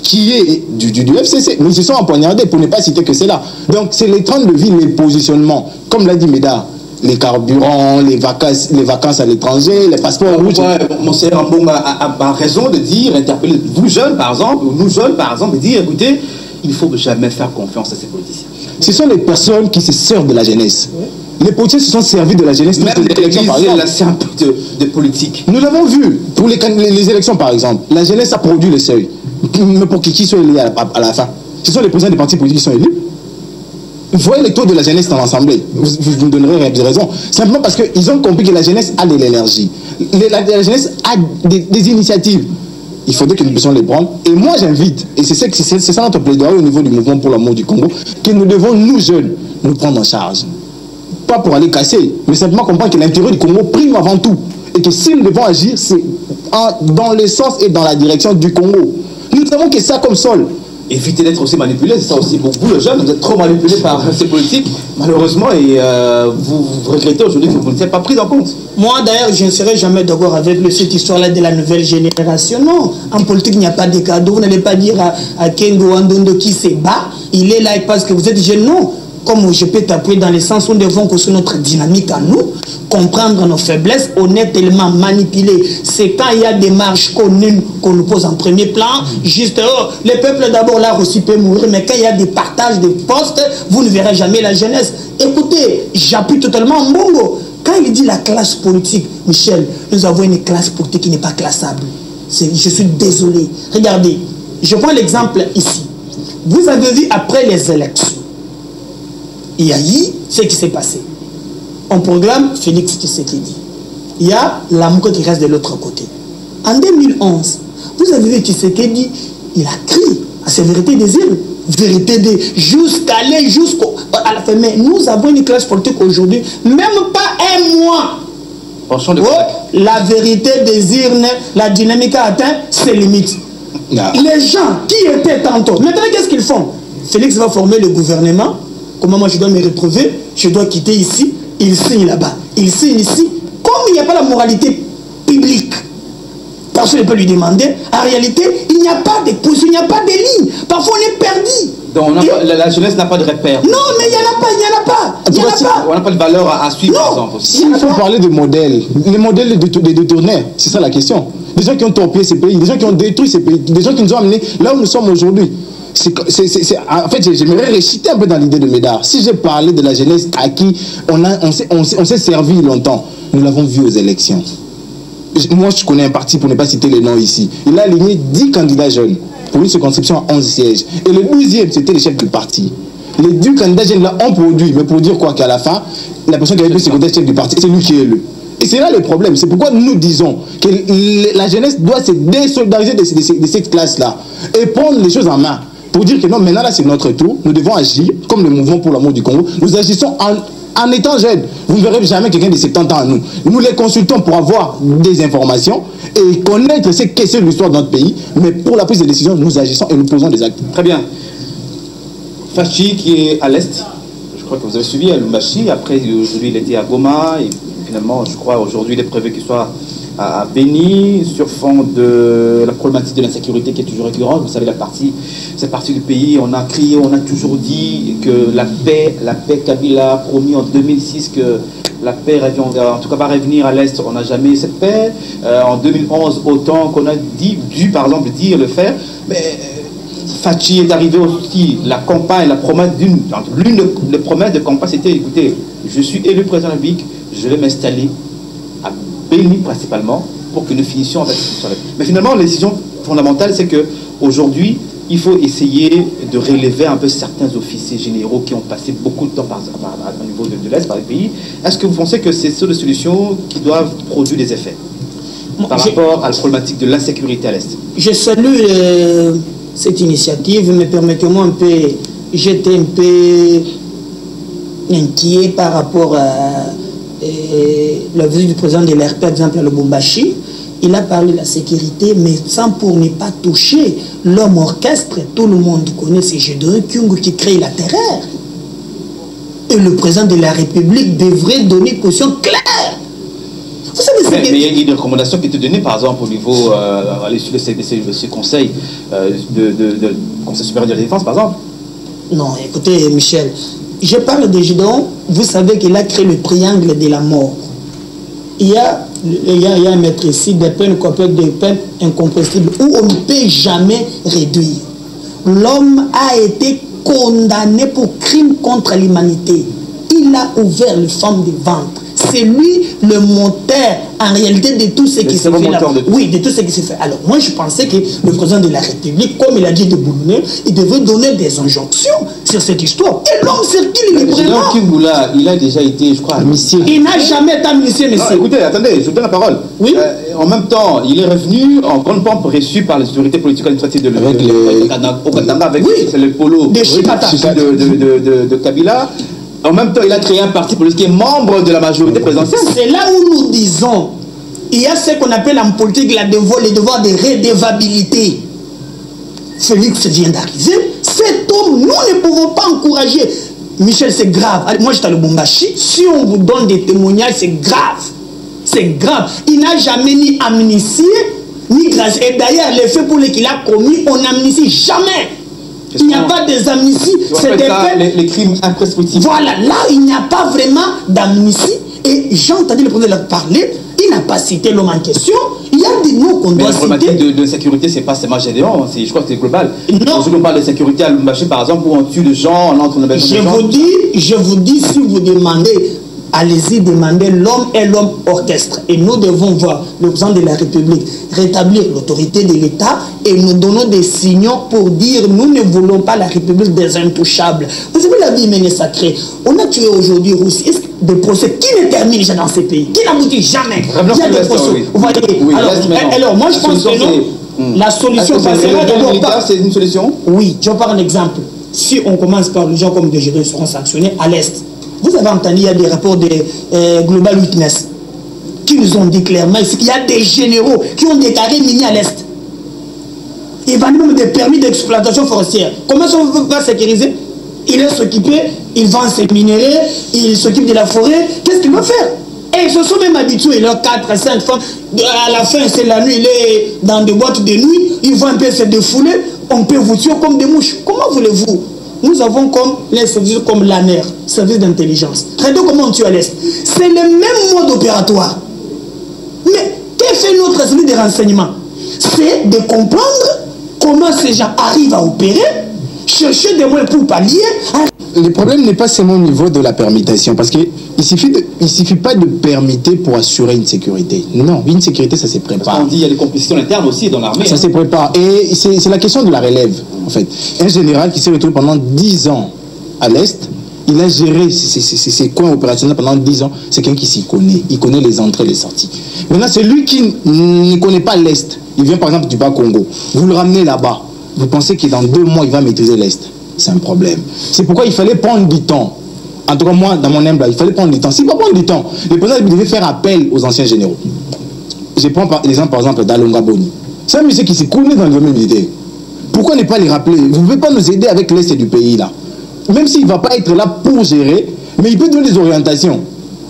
qui est du FCC. Mais ils se sont empoignardés pour ne pas citer que c'est là. Donc c'est les trains de vie, les positionnements. Comme l'a dit Médard, les carburants, les vacances à l'étranger, les passeports rouges. Mon Seigneur Ambonga a raison de dire, interpeller vous jeunes par exemple, ou nous jeunes par exemple, de dire écoutez, il ne faut jamais faire confiance à ces politiciens. Ce sont les personnes qui se servent de la jeunesse. Les politiciens se sont servis de la jeunesse. Même l'élection, par exemple, c'est un peu de politique. Nous l'avons vu pour les élections, par exemple. La jeunesse a produit le seuil. Mais pour qui soit élu à la fin, ce sont les présidents des partis politiques qui sont élus. Vous voyez les taux de la jeunesse dans l'Assemblée. Vous me donnerez raison. Simplement parce qu'ils ont compris que la jeunesse a de l'énergie. La jeunesse a des initiatives. Il faudrait que nous puissions les prendre. Et moi, j'invite, et c'est ça notre plaidoyer au niveau du mouvement pour l'amour du Congo, que nous devons, nous jeunes, nous prendre en charge. Pas pour aller casser, mais simplement comprendre que l'intérêt du Congo prime avant tout. Et que si nous devons agir, c'est dans le sens et dans la direction du Congo. Nous savons que ça comme sol. Évitez d'être aussi manipulé, c'est ça aussi. Pour vous, le jeune, vous êtes trop manipulé par ces politiques, malheureusement, et vous regrettez aujourd'hui que vous ne soyez pas pris en compte. Moi, d'ailleurs, je ne serai jamais d'accord avec cette histoire-là de la nouvelle génération. Non, en politique, il n'y a pas de cadeau. Vous n'allez pas dire à Kengo Andondo qui se bat, il est là parce que vous êtes jeune. Non. Comme je peux t'appuyer dans le sens où nous devons construire notre dynamique à nous, comprendre nos faiblesses, honnêtement manipuler. C'est quand il y a des marches qu'on nous pose en premier plan, juste, le peuple d'abord là aussi peut mourir, mais quand il y a des partages de postes, vous ne verrez jamais la jeunesse. Écoutez, j'appuie totalement Mbongo. Quand il dit la classe politique, Michel, nous avons une classe politique qui n'est pas classable. Je suis désolé. Regardez, je prends l'exemple ici. Vous avez vu après les élections, il y a eu ce qui s'est passé. On programme Félix Tshisekedi. Il y a Lamuka qui reste de l'autre côté. En 2011, vous avez vu Tshisekedi, il a crié à ses vérités des îles. Vérité des... jusqu'à aller jusqu'à la fin. Mais nous avons une classe politique aujourd'hui, même pas un mois. La vérité des urnes, la dynamique a atteint ses limites. Non. Les gens qui étaient tantôt, maintenant qu'est-ce qu'ils font? Félix va former le gouvernement. Comment moi je dois me retrouver? Je dois quitter ici. Il signe là-bas. Il signe ici. Comme il n'y a pas la moralité publique, personne ne peut lui demander. En réalité, il n'y a pas de position, il n'y a pas de ligne. Parfois, on est perdu. Donc, la jeunesse n'a pas de repère. Non, mais il n'y en a pas, il n'y en a pas. Il n'y en a pas. On n'a pas de valeur à suivre, non, par exemple. S'il faut parler de modèles, les modèles des détournaires, c'est ça la question. Des gens qui ont torpillé ces pays, des gens qui ont détruit ces pays, des gens qui nous ont amenés là où nous sommes aujourd'hui. En fait, j'aimerais réciter un peu dans l'idée de Médard. Si j'ai parlé de la jeunesse à qui on s'est servi longtemps, nous l'avons vu aux élections. Moi, je connais un parti, pour ne pas citer les noms ici. Il a aligné 10 candidats jeunes pour une circonscription à 11 sièges. Et le 12e, c'était le chef du parti. Les 10 candidats jeunes là ont produit, mais pour dire quoi, qu'à la fin, la personne qui avait plus secrétaire chef du parti, c'est lui qui est élu. Et c'est là le problème. C'est pourquoi nous disons que la jeunesse doit se désolidariser de cette classe-là et prendre les choses en main pour dire que non, maintenant là c'est notre tour, nous devons agir comme le mouvement pour l'amour du Congo. Nous agissons en étant jeunes. Vous ne verrez jamais quelqu'un de 70 ans à nous. Nous les consultons pour avoir des informations et connaître ce qu'est l'histoire de notre pays, mais pour la prise de décision, nous agissons et nous posons des actes. Très bien. Fachi qui est à l'Est, je crois que vous avez suivi à Lumbashi, après aujourd'hui il était à Goma, et finalement je crois aujourd'hui il est prévu qu'il soit à Béni, sur fond de la problématique de l'insécurité qui est toujours récurrente. Vous savez, cette partie du pays, on a crié, on a toujours dit que la paix, Kabila a promis en 2006 que la paix, en tout cas, va revenir à l'Est. On n'a jamais eu cette paix. En 2011, autant qu'on a dû, par exemple, dire, le faire. Mais Fachi est arrivé aussi, la campagne, la promesse l'une des promesses de campagne, c'était, écoutez, je suis élu président de la République, je vais m'installer à Béni principalement pour que nous finissions avec ça. Mais finalement, la décision fondamentale, c'est qu'aujourd'hui, il faut essayer de relever un peu certains officiers généraux qui ont passé beaucoup de temps au niveau de l'Est, par les pays. Est-ce que vous pensez que c'est sur des solutions qui doivent produire des effets par rapport à la problématique de l'insécurité à l'Est? Je salue cette initiative, mais permettez-moi un peu, j'étais un peu inquiet par rapport à la visite du président de l'RP, par exemple, à Lubumbashi. Il a parlé de la sécurité, mais sans pour ne pas toucher l'homme orchestre. Tout le monde connaît ces Gédéon Kyungu qui crée la terreur. Et le président de la République devrait donner une position claire. Vous savez, mais il y a une recommandation qui était donnée, par exemple, au niveau, à l'issue de ce conseil, de Conseil supérieur de la défense, par exemple. Non, écoutez, Michel, je parle de Gédéon, vous savez qu'il a créé le triangle de la mort. Il y a un maître ici, des peines complètes, des peines incompressibles, où on ne peut jamais réduire. L'homme a été condamné pour crime contre l'humanité. Il a ouvert les femmes du ventre. C'est lui le moteur, en réalité, de tout ce qui se fait là. Oui, de tout ce qui se fait. Alors, moi, je pensais que le président de la République, comme il a dit de Boulonnais, il devait donner des injonctions sur cette histoire. Et l'homme circule librement. Il a déjà été, je crois, amnistié. Il n'a jamais été amnistié, monsieur. Écoutez, attendez, je vous donne la parole. Oui. En même temps, il est revenu en grande pompe reçu par les autorités politiques administratives de Katanga avec le polo de Kabila. En même temps, il a créé un parti politique qui est membre de la majorité présidentielle. C'est là où nous disons, il y a ce qu'on appelle en politique le devoir de redevabilité. Félix vient d'arriver. Cet homme, nous ne pouvons pas encourager. Michel, c'est grave. Moi, j'étais à Lubumbashi. Si on vous donne des témoignages, c'est grave. C'est grave. Il n'a jamais ni amnistié, ni grâce. Et d'ailleurs, les faits pour lesquels il a commis, on n'amnistie jamais. Il n'y a pas des amnisties. C'est les crimes imprescriptibles. Voilà, là, il n'y a pas vraiment d'amnistie. Et j'ai entendu le président parler, il n'a pas cité l'homme en question. Il y a des noms qu'on doit citer. La problématique de sécurité, ce n'est pas seulement Gédéon, je crois que c'est global. Non. Aujourd'hui, on parle de sécurité à Lubumbashi, par exemple, où on tue les gens, on entre dans les gens. Je vous dis, si vous demandez, allez-y demander l'homme et l'homme orchestre. Et nous devons voir le président de la République rétablir l'autorité de l'État et nous donnons des signaux pour dire nous ne voulons pas la République des intouchables. Vous savez, la vie humaine sacrée. On a tué aujourd'hui Russie. Des procès qui ne terminent jamais dans ces pays, qui n'aboutit jamais. Il y a des procès. Oui. Vous voyez, oui, alors, moi je pense que non. La solution passera d'abord. C'est une solution? Oui, je vais prendre un exemple. Si on commence par les gens comme des Gédéons seront sanctionnés à l'Est. Vous avez entendu, il y a des rapports de Global Witness qui nous ont dit clairement qu'il y a des généraux qui ont déclaré minier à l'Est. Il va même des permis d'exploitation forestière. Comment ça on va sécuriser? Il est s'occuper, il vend ses minéraux, il s'occupe de la forêt. Qu'est-ce qu'il va faire? Et ils se sont même habitués, il a 4 à 5 femmes. À la fin, c'est la nuit, il est dans des boîtes de nuit, il va un peu se défouler, on peut vous tuer comme des mouches. Comment voulez-vous? Nous avons comme les services comme l'ANER, service d'intelligence. Regardez comment on tue à l'Est. C'est le même mode opératoire. Mais que fait notre service de renseignement? C'est de comprendre comment ces gens arrivent à opérer chercher des moyens pour pallier. Le problème n'est pas seulement au niveau de la permutation, parce qu'il ne suffit pas de permuter pour assurer une sécurité. Non, une sécurité, ça se prépare. On dit qu'il y a des compétitions internes aussi dans l'armée. Ça se prépare. Et c'est la question de la relève, en fait. Un général qui s'est retrouvé pendant 10 ans à l'Est, il a géré ses coins opérationnels pendant 10 ans. C'est quelqu'un qui s'y connaît. Il connaît les entrées et les sorties. Maintenant, c'est lui qui ne connaît pas l'Est. Il vient par exemple du Bas-Congo. Vous le ramenez là-bas. Vous pensez que dans 2 mois, il va maîtriser l'Est. C'est un problème. C'est pourquoi il fallait prendre du temps. En tout cas, moi, dans mon humble, il fallait prendre du temps. S'il ne faut pas prendre du temps, le président devait faire appel aux anciens généraux. Je prends l'exemple, par exemple, d'Alonga Boni. C'est un monsieur qui s'est connu dans le domaine militaire. Pourquoi ne pas les rappeler? Vous ne pouvez pas nous aider avec l'Est du pays, là. Même s'il ne va pas être là pour gérer, mais il peut donner des orientations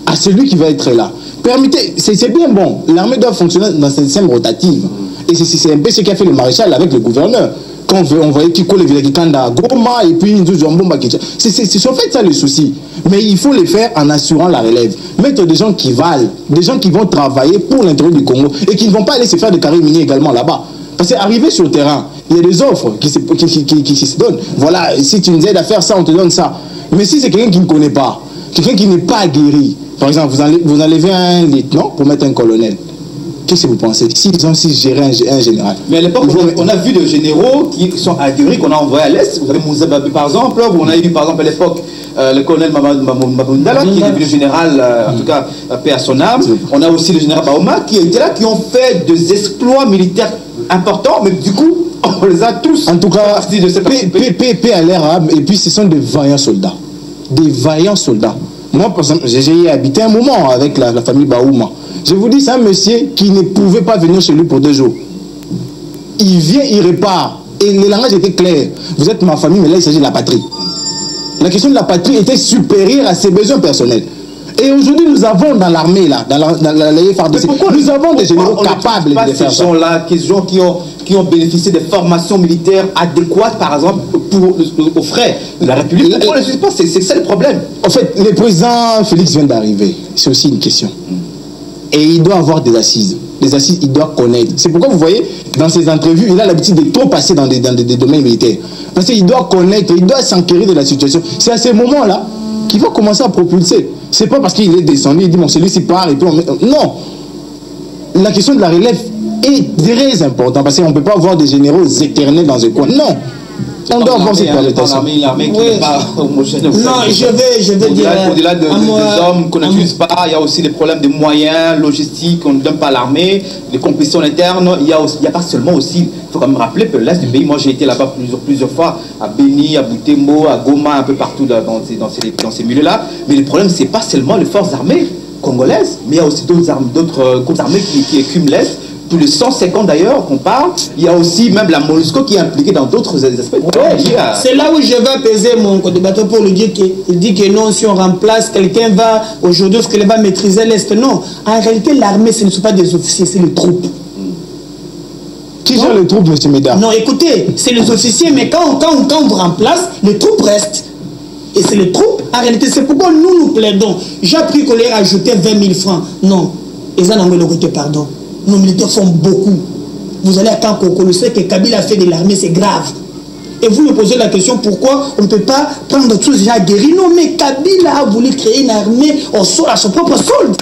à celui qui va être là. Permettez, c'est bien bon. L'armée doit fonctionner dans un système rotatif. Et c'est un peu ce qu'a fait le maréchal avec le gouverneur. Quand on voyait qu'il colle les Kanda Goma et puis c'est en fait ça le souci. Mais il faut le faire en assurant la relève. Mettre des gens qui valent, des gens qui vont travailler pour l'intérêt du Congo et qui ne vont pas aller se faire des carrières minières également là-bas. Parce qu'arriver sur le terrain, il y a des offres qui se donnent. Voilà, si tu nous aides à faire ça, on te donne ça. Mais si c'est quelqu'un qui ne connaît pas, quelqu'un qui n'est pas aguerri, par exemple, vous enlevez un lieutenant pour mettre un colonel. Qu'est-ce que vous pensez? S'ils ont géré un général. Mais à l'époque, on a vu des généraux qui sont aguerris, qu'on a envoyés à l'Est. Vous avez Moussa Babé, par exemple. On a eu, par exemple, à l'époque, le colonel Mabundala, qui est devenu général, en tout cas, paix à son âme. On a aussi le général Baoma, qui étaient là, qui ont fait des exploits militaires importants, mais du coup, on les a tous. En tout cas, paix à l'air arabe, et puis ce sont des vaillants soldats. Des vaillants soldats. Moi, par exemple, j'ai habité un moment avec la famille Baouma. Je vous dis, c'est un monsieur qui ne pouvait pas venir chez lui pour 2 jours. Il vient, il repart. Et le langage était clair. Vous êtes ma famille, mais là, il s'agit de la patrie. La question de la patrie était supérieure à ses besoins personnels. Et aujourd'hui, nous avons dans l'armée, là, dans la FARDC, nous avons des généraux capables de faire ça. Ces gens qui ont bénéficié des formations militaires adéquates, par exemple, aux frais de la République. Pourquoi on ne le suit pas? C'est ça le problème. En fait, le président Félix vient d'arriver. C'est aussi une question. Et il doit avoir des assises. Les assises, il doit connaître. C'est pourquoi vous voyez, dans ses entrevues, il a l'habitude de trop passer dans des domaines militaires. Parce qu'il doit connaître, il doit s'enquérir de la situation. C'est à ce moment-là qu'il va commencer à propulser. C'est pas parce qu'il est descendu, il dit, bon, celui-ci part, et puis on met... Non. La question de la relève est très importante, parce qu'on ne peut pas avoir des généraux éternels dans un coin. Non. On doit avoir cette permutation. L'armée qui n'est pas homogène. Non, je vais dire... Au-delà des hommes qu'on n'utilise pas, il y a aussi des problèmes de moyens, logistiques, on ne donne pas à l'armée, les compétitions internes. Il n'y a pas seulement aussi... Il faut quand même rappeler que l'Est du pays, moi j'ai été là-bas plusieurs fois, à Beni, à Butembo, à Goma, un peu partout dans ces milieux-là. Mais le problème, ce n'est pas seulement les forces armées congolaises, mais il y a aussi d'autres groupes armés qui écument l'Est. Plus de 150 d'ailleurs qu'on parle. Il y a aussi même la MONUSCO qui est impliquée dans d'autres aspects. C'est là où je vais apaiser mon co-débatteur pour lui dire qu'il dit que non, si on remplace, quelqu'un va aujourd'hui, est-ce qu'elle va maîtriser l'Est? Non. En réalité, l'armée, ce ne sont pas des officiers, c'est les troupes. Qui gère les troupes, M. Médard? Non, écoutez, c'est les officiers, mais quand on vous remplace, les troupes restent. Et c'est les troupes, en réalité, c'est pourquoi nous plaidons. J'ai appris qu'on leur a ajouté 20 000 francs. Non. Ils en ont le côté, pardon. Nos militaires font beaucoup. Vous allez à Kankoko, le sait que Kabila a fait de l'armée, c'est grave. Et vous me posez la question pourquoi on ne peut pas prendre tous les gens guéris. Non, mais Kabila a voulu créer une armée à son propre solde.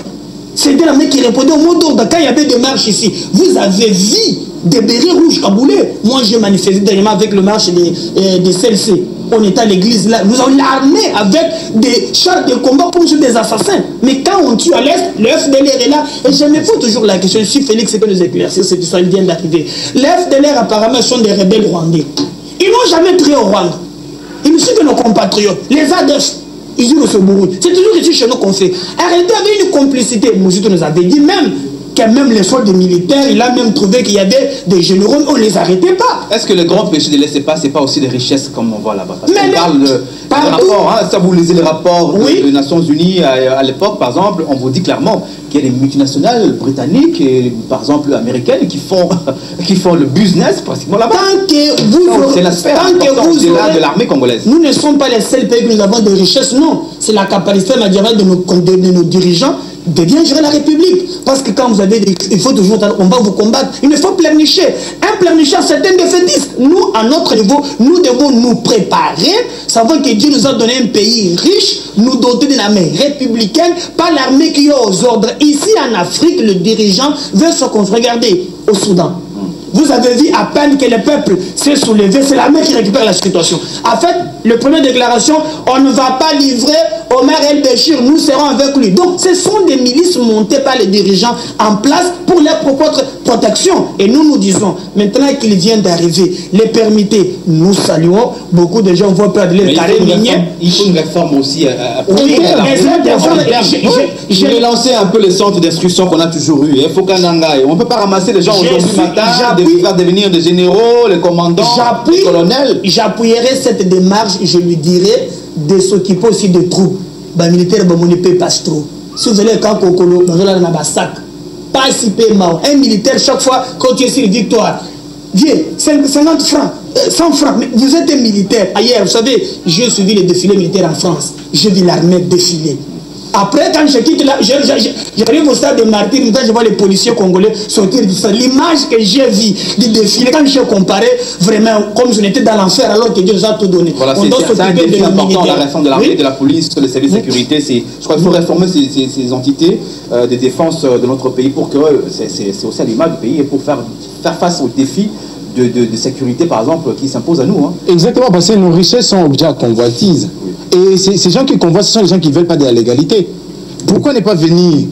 C'était l'armée qui répondait au mot d'ordre. Quand il y avait des marches ici, vous avez vu des bérets rouges caboulés. Moi, j'ai manifesté dernièrement avec le marche de CLC. On était à l'église là. Nous avons l'armée avec des chars de combat comme sur des assassins. Mais quand on tue à l'Est, le FDLR est là. Et je me pose toujours la question. Si Félix peut nous éclaircir cette histoire, il vient d'arriver. Les FDLR apparemment sont des rebelles rwandais. Ils n'ont jamais pris au Rwanda. Ils ne sont que nos compatriotes. Les ADF. Ils disent au Burundi. C'est toujours ici chez nous qu'on fait. Arrêtez avec une complicité. Mouzito nous avait dit même même les soldes militaires, il a même trouvé qu'il y avait des généraux, on ne les arrêtait pas. Est-ce que le grand péché de l'Est, c'est pas aussi des richesses comme on voit là-bas? Parce qu'on parle de rapports, hein, ça vous lisez les rapports des Nations Unies à l'époque, par exemple, on vous dit clairement qu'il y a des multinationales britanniques et par exemple américaines qui font le business pratiquement là-bas. C'est la sphère de l'armée congolaise. Nous ne sommes pas les seuls pays que nous avons de richesses, non. C'est la capacité managériale de nos dirigeants devient gérer la République. Parce que quand vous avez il faut toujours, on va vous combattre. Il ne faut pleurnicher. Un pleurnicheur, c'est un défaitiste. Nous, à notre niveau, nous devons nous préparer, savoir que Dieu nous a donné un pays riche, nous doter d'une armée républicaine, pas l'armée qui est aux ordres. Ici, en Afrique, le dirigeant veut se construire. Regardez, au Soudan. Vous avez vu à peine que le peuple s'est soulevé, c'est l'armée qui récupère la situation. En fait, la première déclaration, on ne va pas livrer Omar El-Béchir, nous serons avec lui. Donc, ce sont des milices montées par les dirigeants en place pour leur propre protection. Et nous disons, maintenant qu'il vient d'arriver, les permittés, nous saluons. Beaucoup de gens vont perdre les carrés miniers. Il faut une réforme aussi. Je vais lancer un peu les centres d'instruction qu'on a toujours eu. Il faut qu'on engaille. On ne peut pas ramasser les gens aujourd'hui matin, faire devenir des généraux, les commandants, les colonels. J'appuierai cette démarche, je lui dirai de s'occuper aussi des troupes. Les militaires ne paient pas trop. Si vous allez quand Kokolo, vous allez dans un sac. Pas si paiement. Un militaire, chaque fois, quand tu es sur une victoire, viens, 50 francs, 100 francs. Mais vous êtes un militaire. Ailleurs, vous savez, j'ai suivi les défilés militaires en France. J'ai vu l'armée défiler. Après, quand je quitte là, j'arrive au stade de martyrs, quand je vois les policiers congolais sortir du stade. L'image que j'ai vue du défilé, quand j'ai comparé, vraiment, comme je n'étais dans l'enfer, alors que Dieu nous a tout donné. Voilà, c'est un défi important, la réforme de l'armée, de la police, les services de sécurité. Je crois qu'il faut réformer ces entités de défense de notre pays pour que c'est aussi à l'image du pays et pour faire face aux défis de sécurité, par exemple, qui s'imposent à nous. Hein. Exactement, parce que nos richesses sont objets à convoitise. Et ces gens qui convoitent, ce sont les gens qui ne veulent pas de la légalité. Pourquoi ne pas venir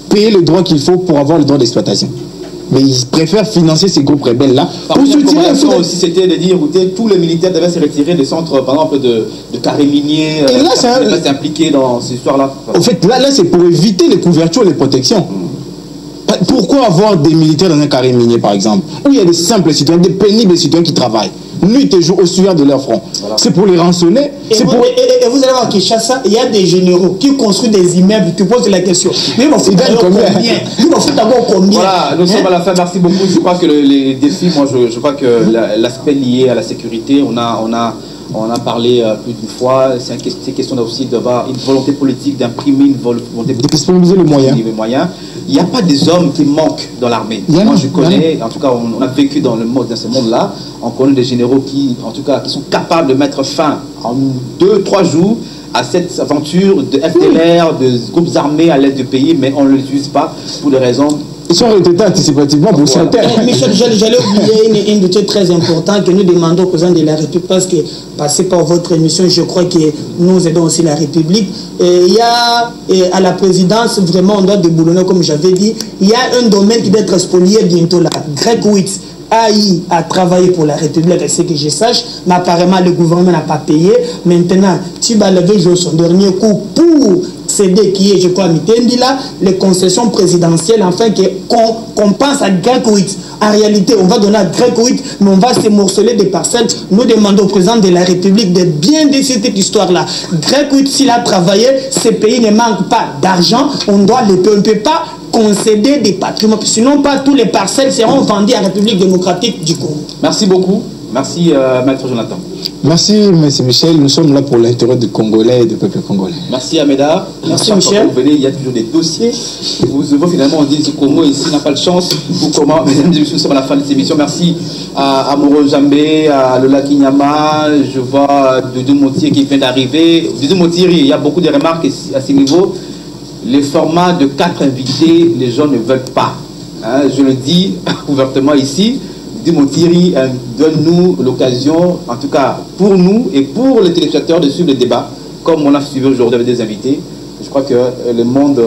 payer le droit qu'il faut pour avoir le droit d'exploitation? Mais ils préfèrent financer ces groupes rebelles-là pour soutenir aussi, c'était de dire, écoutez, tous les militaires devaient se retirer des centres, par exemple, de carrés miniers. Et là, c'est impliqué dans ces histoires-là. En fait, là c'est pour éviter les couvertures, les protections. Pourquoi avoir des militaires dans un carré minier, par exemple, où il y a des simples citoyens, des pénibles citoyens qui travaillent nuit et jour au sueur de leur front? Voilà. C'est pour les rançonner. Et vous allez voir qu'à Kinshasa, il y a des généraux qui construisent des immeubles, qui posent la question. Mais ils vont foutre d'abord combien? Voilà, nous sommes à la fin. Merci beaucoup. Je crois que les défis, moi, je crois que l'aspect lié à la sécurité, on a parlé plus d'une fois. C'est question aussi d'avoir une volonté politique, d'imprimer une volonté politique. De disponibiliser les moyens. Il n'y a pas des hommes qui manquent dans l'armée. Moi, je connais, en tout cas, on a vécu dans ce monde-là. On connaît des généraux qui sont capables de mettre fin en 2-3 jours à cette aventure de FDLR, de groupes armés à l'aide du pays, mais on ne l'utilise pas pour des raisons. Ils sont retraités anticipativement pour certains. Michel, j'allais oublier une chose très importante que nous demandons au président de la République, parce que, passé par votre émission, je crois que nous aidons aussi la République. Il y a à la présidence, vraiment, on doit déboulonner, comme j'avais dit, il y a un domaine qui doit être spolié bientôt là, Greg Witt. a travaillé pour la République, à ce que je sache, mais apparemment le gouvernement n'a pas payé. Maintenant, Tiba Levé joue son dernier coup pour céder, qui est, je crois, Mitendi là, les concessions présidentielles, enfin, qu'on pense à Greg Witt. En réalité, on va donner à Greg Witt, mais on va se morceler des parcelles. Nous demandons au président de la République de bien décider cette histoire-là. Greg Witt, s'il a travaillé, ce pays ne manque pas d'argent, on ne peut pas concéder des patrimoines, sinon pas tous les parcelles seront vendues à la République démocratique du Congo. Merci beaucoup. Merci, Maître Jonathan. Merci, M. Michel. Nous sommes là pour l'intérêt du Congolais et du peuple congolais. Merci, Ameda. Merci, Michel. Vous venez, il y a toujours des dossiers. Vous finalement, on dit que Congo ici n'a pas de chance. Ou comment, mesdames et messieurs, nous sommes à la fin de cette émission. Merci à Moro Jambé, à Lola Kinyama. Je vois Doudou Motier qui vient d'arriver. Doudou Motier, il y a beaucoup de remarques à ce niveau. Les formats de 4 invités, les gens ne veulent pas. Hein, je le dis ouvertement ici. Thierry, donne-nous l'occasion, en tout cas pour nous et pour les téléspectateurs, de suivre le débat, comme on a suivi aujourd'hui avec des invités. Je crois que le monde